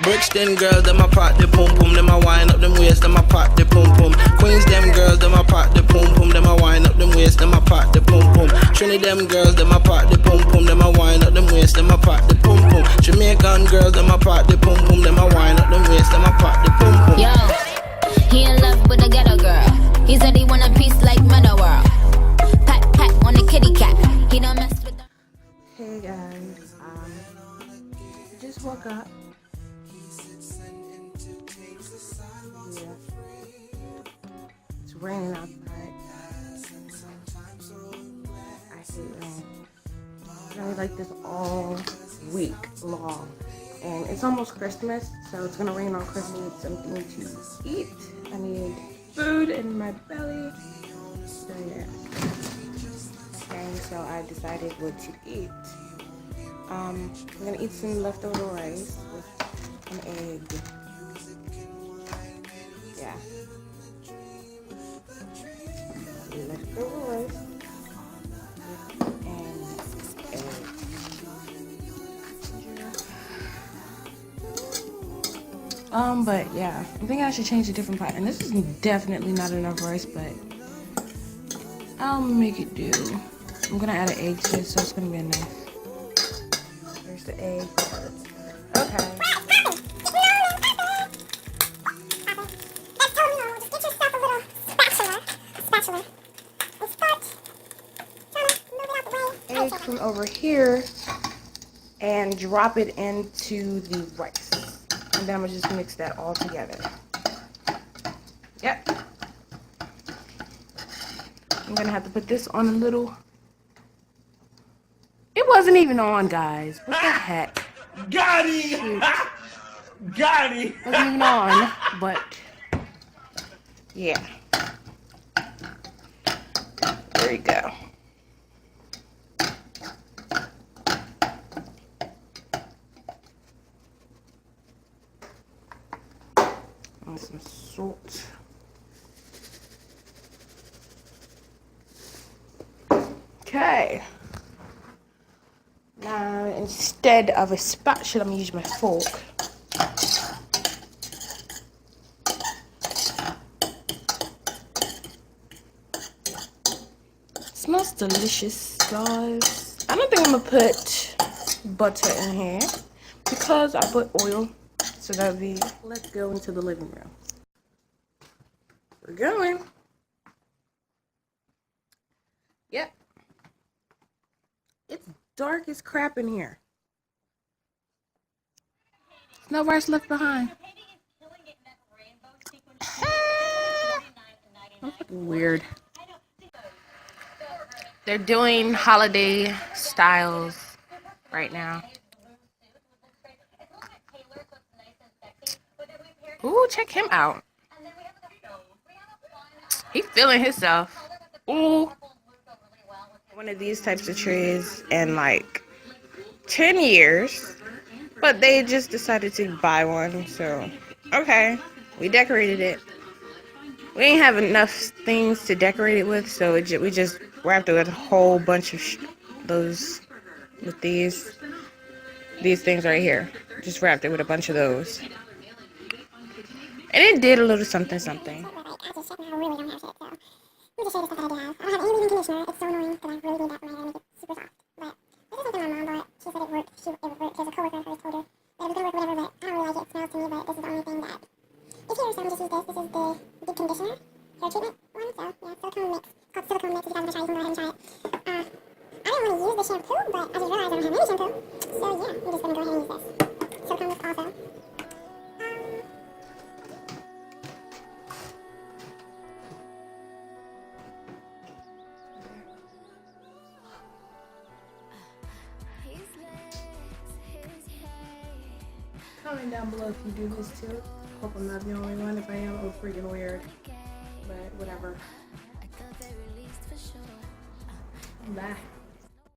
Brixton girls, them a pop the pum pum, them a wind up them waist, them a pop the pum pum. Queens them girls, them a pop the pum pum, them a wind up them waist, them a pop the pum pum. Trinity them girls, them a pop the pum pum, them a wind up them waist, them a pop the pum pum. Jamaican girls, them a pop the pum pum, them a wind up them waist, them a pop the pum pum. Yo, he in love with a ghetto girl. He said he want a piece like Meta World. Pat pat on the kitty cat. He don't mess with the. Hey guys, just woke up. Yeah. It's raining outside. I hate rain. It's gonna be like this all week long. And it's almost Christmas, so it's gonna rain on Christmas. I need something to eat. I need food in my belly. So yeah. And so I decided what to eat. I'm gonna eat some leftover rice with an egg. Yeah. Leftover rice with an egg. But yeah, I think I should change a different pot. And this is definitely not enough rice, but I'll make it do. I'm gonna add an egg to it, so it's gonna be enough. There's the egg. Okay. Egg from over here and drop it into the rice. And then I'm gonna just mix that all together. Yep. I'm gonna have to put this on a little. It wasn't even on, guys. What the heck? Got him! Got him! Wasn't even on, but yeah. There you go. And some salt. Okay. Now, instead of a spatula, I'm gonna use my fork. It smells delicious, guys. I don't think I'm gonna put butter in here because I put oil. So that'll be, let's go into the living room. We're going. Yep. It's dark as crap in here. No rice left behind. That's fucking weird. They're doing holiday styles right now. Ooh, check him out. He feeling himself. Ooh. One of these types of trees in like 10 years. But they just decided to buy one. So, okay. We decorated it. We didn't have enough things to decorate it with. So we just wrapped it with a whole bunch of those. With these things right here. Just wrapped it with a bunch of those. And it did a little something, something. I just checked now, I really don't have shit, so we'll just show you the stuff that I do have. I don't have any leave-in conditioner. It's so annoying that I really need that when I make it super soft. But this is something my mom bought. She said it worked. It would work. There's a coworker of hers told her that it was gonna work, whatever. But I don't really like it. It smells to me, but this is the only thing that is here. So I'm just use this. This is the deep conditioner hair treatment one. So yeah, silicone mix. It's called silicone mix. If you guys want to try, you can go ahead and try it. I didn't want to use the shampoo, but I just realized I don't have any shampoo. So yeah, I'm just gonna go ahead and use this silicone mix also. Comment down below if you do this too. Hope I'm not the only one. If I am, it's freaking weird. But whatever. Bye.